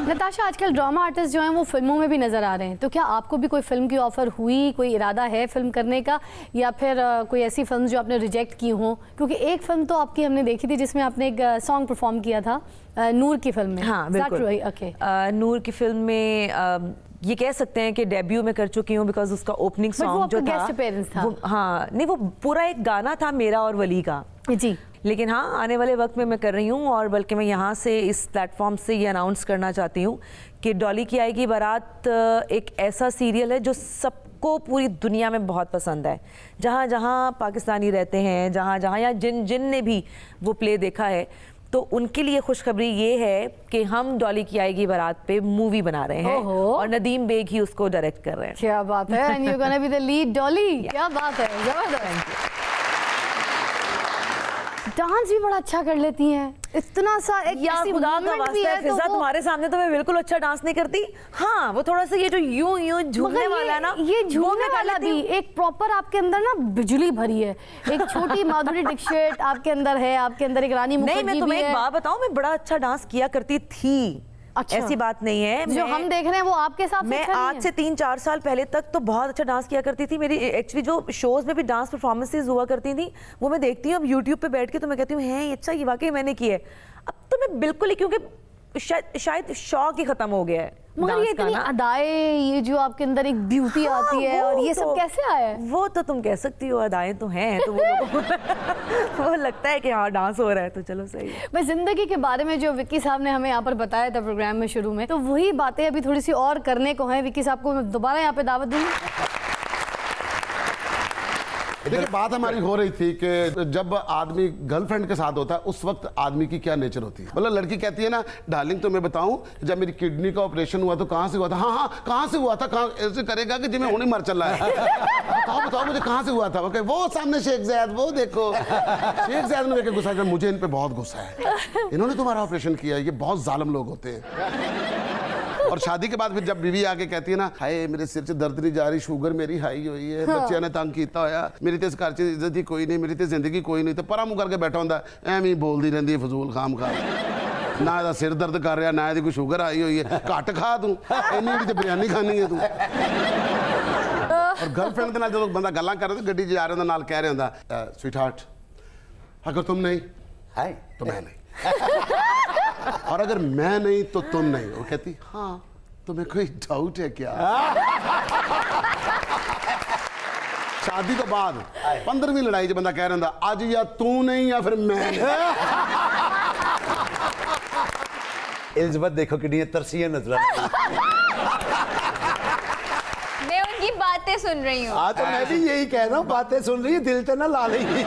नताशा, आजकल drama artist जो हैं वो फिल्मों में भी नजर आ रहे हैं, तो क्या आपको भी कोई फिल्म की ऑफर हुई, कोई इरादा है फिल्म करने का, या फिर कोई ऐसी फिल्म जो आपने रिजेक्ट की हो? क्योंकि एक फिल्म तो आपकी हमने देखी थी जिसमें आपने एक सॉन्ग परफॉर्म किया था, नूर की फिल्म में। हाँ बिल्कुल। नूर की फिल्म में ये कह सकते हैं कि डेब्यू में कर चुकी हूँ, बिकॉज उसका ओपनिंग सॉन्ग जो था वो, हाँ नहीं, वो पूरा एक गाना था मेरा और वली का जी। लेकिन हाँ, आने वाले वक्त में मैं कर रही हूँ, और बल्कि मैं यहाँ से इस प्लेटफॉर्म से ये अनाउंस करना चाहती हूँ कि डॉली की आएगी बारात एक ऐसा सीरियल है जो सबको पूरी दुनिया में बहुत पसंद है। जहाँ जहाँ पाकिस्तानी रहते हैं, जहाँ जहाँ या जिन ने भी वो प्ले देखा है, तो उनके लिए खुशखबरी ये है कि हम डॉली की आएगी बारात पे मूवी बना रहे हैं और नदीम बेग ही उसको डायरेक्ट कर रहे हैं। क्या बात है, and you gonna be the lead Dolly. क्या बात है, जबरदस्त। डांस भी बड़ा अच्छा कर लेती हैं, इतना सा एक यार खुदा का वास्ता है फिजा, तुम्हारे सामने तो मैं बिल्कुल अच्छा डांस नहीं करती। हाँ वो थोड़ा सा ये जो यूं झूमने वाला ना, ये झूमने वाला भी एक प्रॉपर आपके अंदर ना बिजली भरी है। एक छोटी माधुरी दीक्षित आपके अंदर है, आपके अंदर एक रानी मुखर्जी भी है। नहीं, मैं तुम्हें एक बात बताऊं, मैं बड़ा अच्छा डांस किया करती थी। अच्छा। ऐसी बात नहीं है, जो हम देख रहे हैं वो आपके हिसाब से मैं आज से 3-4 साल पहले तक तो बहुत अच्छा डांस किया करती थी। मेरी एक्चुअली जो शोज में भी डांस परफॉर्मेंसेज हुआ करती थी वो मैं देखती हूँ अब यूट्यूब पे बैठ के, तो मैं कहती हूँ है अच्छा, ये वाकई मैंने किया है। अब तो मैं बिल्कुल ही, क्योंकि शायद शौक ही खत्म हो गया है। मगर ये इतनी अदाएं, ये जो आपके अंदर एक ब्यूटी आती है, और ये सब कैसे आया है? वो तो तुम कह सकती हो, अदाएं तो हैं, तो वो लगता है कि हाँ डांस हो रहा है तो चलो सही है। मैं जिंदगी के बारे में जो विक्की साहब ने हमें यहाँ पर बताया था प्रोग्राम में शुरू में, तो वही बातें अभी थोड़ी सी और करने को हैं। विक्की साहब को मैं दोबारा यहाँ पे दावत दूंगी। देखिए, बात हमारी हो रही थी कि जब आदमी गर्लफ्रेंड के साथ होता है उस वक्त आदमी की क्या नेचर होती है। मतलब लड़की कहती है ना, डार्लिंग तो मैं बताऊं, जब मेरी किडनी का ऑपरेशन हुआ तो कहाँ से हुआ था? हाँ कहाँ से हुआ था? कहाँ ऐसे करेगा कि जिम्मे होने मर चल रहा है। बताओ मुझे कहाँ से हुआ था? वो सामने शेख ज़ैद, वो देखो। शेख ज़ैद ने देखे गुस्सा किया, मुझे इन पर बहुत गुस्सा है, इन्होंने तुम्हारा ऑपरेशन किया, ये बहुत जालिम लोग होते हैं। और शादी के बाद फिर जब बीवी आके कहती है ना, हाय मेरे सिर से दर्द नहीं जा रही, शुगर मेरी हाई हुई है, बच्चे ने तंग किया होया, मेरी तो इस घर च इज्जत ही कोई नहीं, मेरी तो जिंदगी कोई नहीं, तो परा मुँह करके बैठा होंदा, एवं ही बोलती रहती है फजूल खाम खा। ना इसका सिर दर्द कर रहा, ना इसकी कोई शुगर आई हुई है, घट खा तू, इन्नी तो बिरयानी खानी है तू। और गर्लफ्रेंड के नाल जो बंदा गल्लां कर रहा था, गड्डी जा रहा होंदा, नाल कह रहा होंदा, स्वीट हार्ट अगर तुम नहीं है तो मैं नहीं, और अगर मैं नहीं तो तुम नहीं। वो कहती हाँ तुम्हें कोई डाउट है क्या? शादी तो बाद 15वीं लड़ाई जो बंदा कह रहा था, आज या तू नहीं या फिर मैं नहीं। इलिज़ाबेथ देखो कितनी तरसियां नजर मैं उनकी बातें सुन रही हूँ। तो मैं भी यही कह रहा हूँ, बातें सुन रही है, दिल तो ना ला रही,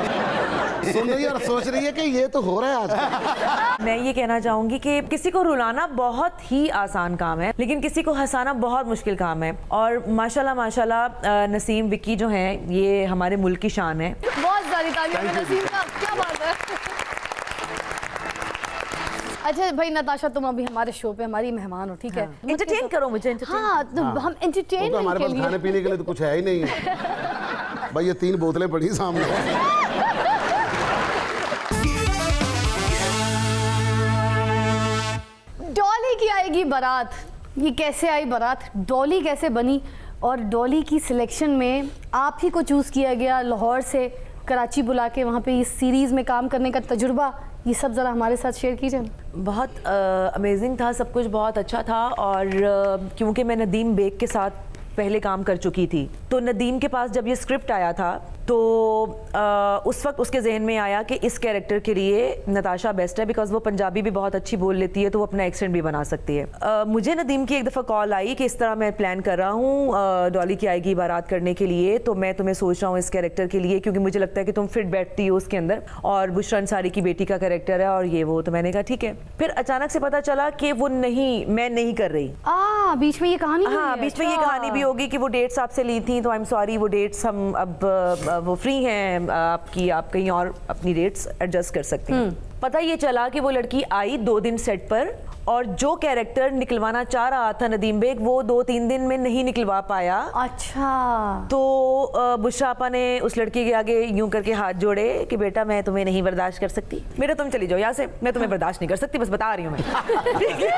सुन रही है और सोच रही है कि ये तो हो रहा है आज। मैं ये कहना चाहूंगी कि किसी को रुलाना बहुत ही आसान काम है, लेकिन किसी को हंसाना बहुत मुश्किल काम है। और माशाल्लाह नसीम विक्की जो हैं, ये हमारे मुल्क की शान है। बहुत सारी तालियां नसीम का, क्या बात है। अच्छा भाई नताशा, तुम अभी हमारे शो पे हमारी मेहमान हो, ठीक है? एंटरटेन करो मुझे। हाँ तो हम एंटरटेन तो हमारे पास खाने पीने के लिए तो कुछ है ही नहीं है भाई, ये 3 बोतलें पड़ी सामने। डॉली की आएगी बारात, ये कैसे आई बारात, डॉली कैसे बनी, और डॉली की सिलेक्शन में आप ही को चूज किया गया, लाहौर से कराची बुला के वहाँ पे इस सीरीज में काम करने का तजुर्बा, ये सब ज़रा हमारे साथ शेयर कीजिए। बहुत अमेजिंग था, सब कुछ बहुत अच्छा था। और क्योंकि मैं नदीम बेग के साथ पहले काम कर चुकी थी, तो नदीम के पास जब ये स्क्रिप्ट आया था तो उस वक्त उसके जहन में आया कि इस कैरेक्टर के लिए नताशा बेस्ट है, बिकॉज वो पंजाबी भी बहुत अच्छी बोल लेती है, तो वो अपना एक्सेंट भी बना सकती है। मुझे नदीम की एक दफ़ा कॉल आई कि इस तरह मैं प्लान कर रहा हूँ डॉली की आएगी बारात करने के लिए, तो मैं तुम्हें सोच रहा हूँ इस कैरेक्टर के लिए, क्योंकि मुझे लगता है कि तुम फिट बैठती हो उसके अंदर, और बुशरा अंसारी की बेटी का कैरेक्टर है और ये वो। तो मैंने कहा ठीक है। फिर अचानक से पता चला कि वो नहीं, मैं नहीं कर रही। बीच में ये कहानी, हाँ बीच में ये कहानी भी होगी कि वो डेट्स आपसे ली थी, तो आई एम सॉरी, वो डेट्स हम अब वो फ्री हैं आपकी, आप कहीं और अपनी डेट्स एडजस्ट कर सकती हैं। पता ये चला कि वो लड़की आई 2 दिन सेट पर और जो कैरेक्टर निकलवाना चाह रहा था नदीम बेग वो 2-3 दिन में नहीं निकलवा पाया। अच्छा। तो बुशरा आपा ने उस लड़की के आगे यूं करके हाथ जोड़े कि बेटा मैं तुम्हें नहीं बर्दाश्त कर सकती, बेटा तुम चली जाओ यहाँ से, मैं तुम्हें बर्दाश्त नहीं कर सकती, बस बता रही हूँ मैं। ठीक है?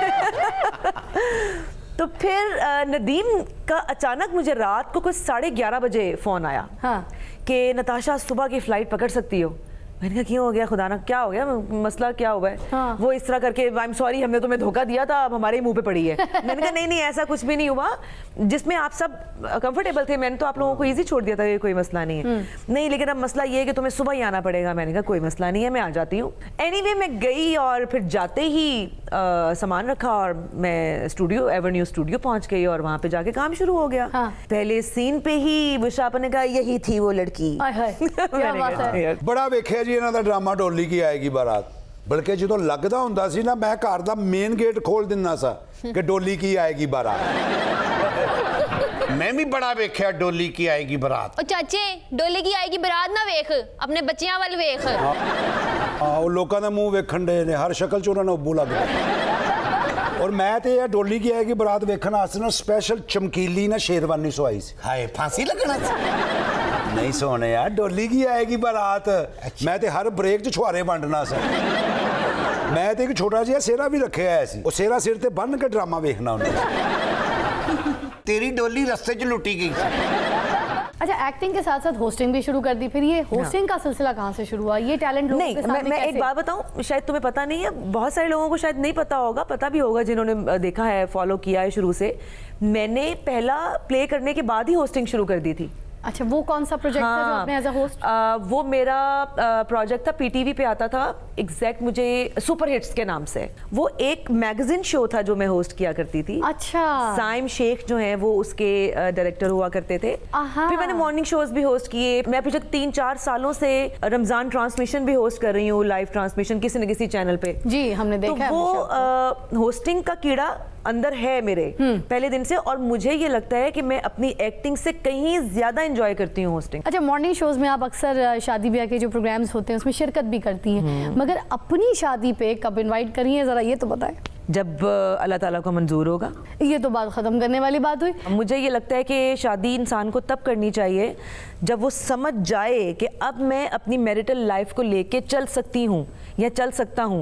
तो फिर नदीम का अचानक मुझे रात को कुछ 11:30 बजे फ़ोन आया हाँ। कि नताशा सुबह की फ़्लाइट पकड़ सकती हो। मैंने कहा क्यों हो गया खुदा ना, क्या हो गया, मसला क्या हुआ है? हाँ। वो इस तरह करके आई एम सॉरी हमने तुम्हें धोखा दिया था, अब हमारे ही मुंह पे पड़ी है। मैंने कहा नहीं नहीं ऐसा कुछ भी नहीं हुआ, जिसमें आप सब कंफर्टेबल थे, मैंने तो आप लोगों को इजी छोड़ दिया था, ये कोई मसला नहीं है। नहीं लेकिन अब मसला ये है कि तुम्हें सुबह ही आना पड़ेगा। मैंने कहा कोई मसला नहीं है, मैं आ जाती हूँ। एनीवे मैं गई और फिर जाते ही सामान रखा और मैं स्टूडियो एवेन्यू स्टूडियो पहुंच गई और वहाँ पे जाके काम शुरू हो गया। हाँ। पहले सीन पे ही बुशरा आपा ने कहा यही थी वो लड़की। आय हाय, क्या बात है। ਬੜਾ ਵੇਖਿਆ ਜੀ ਇਹਨਾਂ ਦਾ ਡਰਾਮਾ ਡੋਲੀ ਕੀ ਆਏਗੀ ਬਾਰਾਤ। ਬਲਕਿ ਜਦੋਂ ਲੱਗਦਾ ਹੁੰਦਾ ਸੀ ਨਾ ਮੈਂ ਘਰ ਦਾ ਮੇਨ ਗੇਟ ਖੋਲ ਦਿੰਦਾ ਸਾਂ ਕਿ ਡੋਲੀ ਕੀ ਆਏਗੀ ਬਾਰਾਤ। मैं भी बड़ा वेख्या डोली की आएगी बारात। और चाचे डोली की आएगी बारात ना वेख, अपने बच्चियां वाल वेख। ਹਾਂ ਉਹ ਲੋਕਾਂ ਦਾ ਮੂੰਹ ਵੇਖਣ ਦੇ ਨੇ, ਹਰ ਸ਼ਕਲ 'ਚ ਉਹਨਾਂ ਨੂੰ ਉੱਬੂ ਲੱਗਦਾ। ਔਰ ਮੈਂ ਤੇ ਇਹ ਡੋਲੀ ਕੀ ਆਏਗੀ ਬਾਰਾਤ ਵੇਖਣ ਵਾਸਤੇ ਨਾ ਸਪੈਸ਼ਲ ਚਮਕੀਲੀ ਨਾ ਸ਼ੇਰਵਾਨੀ ਸਵਾਈ ਸੀ। हाय फांसी लगना सी। ਨਹੀਂ ਸੋਹਣੇ ਯਾਰ ਡੋਲੀ ਕੀ ਆਏਗੀ ਬਾਰਾਤ ਮੈਂ ਤੇ ਹਰ ਬ੍ਰੇਕ 'ਚ ਛੁਹਾਰੇ ਵੰਡਣਾ ਸੀ। ਮੈਂ ਤੇ ਇੱਕ ਛੋਟਾ ਜਿਹਾ ਸਿਹਰਾ ਵੀ ਰੱਖਿਆ ਹੋਇਆ ਸੀ, ਉਹ ਸਿਹਰਾ ਸਿਰ ਤੇ ਬੰਨ ਕੇ ਡਰਾਮਾ ਵੇਖਣਾ ਉਹਨੇ। तेरी डोली रास्ते च लुटी गई थी। अच्छा, एक्टिंग के साथ साथ होस्टिंग भी शुरू कर दी, फिर ये होस्टिंग का सिलसिला कहाँ से शुरू हुआ? ये टैलेंट लोगों नहीं के सामने मैं एक कैसे? बात बताऊं, शायद तुम्हें पता नहीं है, बहुत सारे लोगों को शायद नहीं पता होगा, पता भी होगा जिन्होंने देखा है, फॉलो किया है शुरू से। मैंने पहला प्ले करने के बाद ही होस्टिंग शुरू कर दी थी। अच्छा, वो कौन सा प्रोजेक्ट था जो आपने एज अ होस्ट? वो मेरा प्रोजेक्ट था, पीटीवी पे आता था, एग्जैक्ट मुझे सुपर हिट्स के नाम से। वो एक मैगजीन शो था जो मैं होस्ट किया करती थी। अच्छा। साइम शेख जो हैं वो उसके डायरेक्टर हुआ करते थे। आहा। फिर मैंने मॉर्निंग शोज भी होस्ट किए। मैं पिछले 3-4 सालों से रमजान ट्रांसमिशन भी होस्ट कर रही हूँ, लाइव ट्रांसमिशन किसी न किसी चैनल पे। जी, हमने तो देखा है वो होस्टिंग का कीड़ा अंदर है मेरे पहले दिन से, और मुझे ये लगता है कि मैं अपनी एक्टिंग से कहीं ज्यादा एंजॉय करती हूँ होस्टिंग। अच्छा, मॉर्निंग शोज में आप अक्सर शादी ब्याह के जो प्रोग्राम्स होते हैं उसमें शिरकत भी करती हैं, मगर अपनी शादी पे कब इनवाइट करी है, जरा ये तो बताएं। जब अल्लाह ताला को मंजूर होगा। ये तो बात खत्म करने वाली बात हुई। मुझे ये लगता है कि शादी इंसान को तब करनी चाहिए जब वो समझ जाए कि अब मैं अपनी मैरिटल लाइफ को लेके चल सकती हूँ या चल सकता हूँ।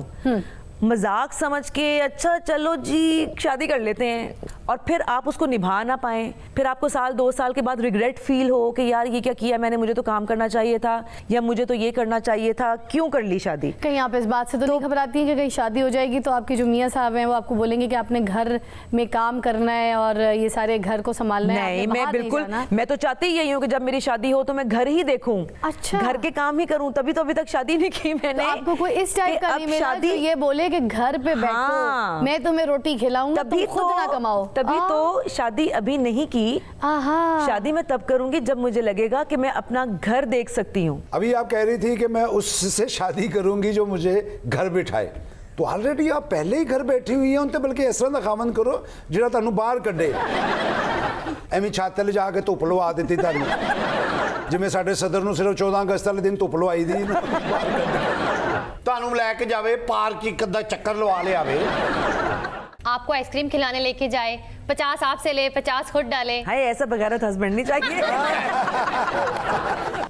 मजाक समझ के अच्छा चलो जी शादी कर लेते हैं, और फिर आप उसको निभा ना पाएं, फिर आपको 1-2 साल के बाद रिग्रेट फील हो कि यार ये क्या किया मैंने, मुझे तो काम करना चाहिए था, या मुझे तो ये करना चाहिए था, क्यों कर ली शादी। कहीं आप इस बात से तो नहीं घबराती हैं कि कहीं शादी हो जाएगी तो आपके जो मियाँ साहब हैं वो आपको बोलेंगे कि आपने घर में काम करना है और ये सारे घर को संभालना है? नहीं, आपने मैं बाहर नहीं बिल्कुल, जाना। मैं तो चाहती ही यही हूँ कि जब मेरी शादी हो तो मैं घर ही देखूं, अच्छा। घर के काम ही करूं, तभी तो अभी तक शादी नहीं की मैंने। तो आपको कोई इस टाइप कि का अब नहीं मिला शादी जो ये बोले कि घर पे बैठो, हाँ। मैं तुम्हें रोटी खिलाऊंगा, तुम खुद ना कमाओ? तभी तो शादी अभी नहीं की। आहा। शादी मैं तब करूंगी जब मुझे लगेगा कि मैं अपना घर देख सकती हूँ। अभी आप कह रही थी कि मैं उससे शादी करूंगी जो मुझे घर बिठाए, तो ऑलरेडी आप पहले ही घर बैठी हुई हैं उनते, बल्कि इस तरह का खामन करो ਜਿਹੜਾ ਤੁਹਾਨੂੰ ਬਾਹਰ ਕੱਢੇ। ਐਵੇਂ ਛੱਤ ਤੇ ਲਿਜਾ ਕੇ ਧੁੱਪ ਲਵਾ ਦਿੱਤੀ ਤੁਹਾਨੂੰ, ਜਿਵੇਂ ਸਾਡੇ ਸਦਰ ਨੂੰ ਸਿਰਫ 14 ਅਗਸਤ ਵਾਲੇ ਦਿਨ ਧੁੱਪ ਲਵਾਈ ਦੀ ਨਾ। ਤੁਹਾਨੂੰ ਲੈ ਕੇ ਜਾਵੇ ਪਾਰਕ ਇੱਕ ਅੱਧਾ ਚੱਕਰ ਲਵਾ ਲਿਆਵੇ। आपको आइसक्रीम खिलाने लेके जाए, 50 आपसे ले 50 खुद डाले। हाय, ऐसा बगैरत हस्बैंड नहीं चाहिए।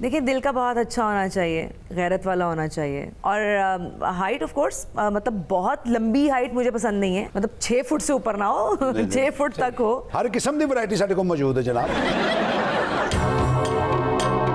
देखिए दिल का बहुत अच्छा होना चाहिए, गैरत वाला होना चाहिए, और हाइट ऑफ कोर्स, मतलब बहुत लंबी हाइट मुझे पसंद नहीं है, मतलब 6 फुट से ऊपर ना हो, 6 फुट तक हो। हर किस्म की वैरायटी साडे को मौजूद है जनाब।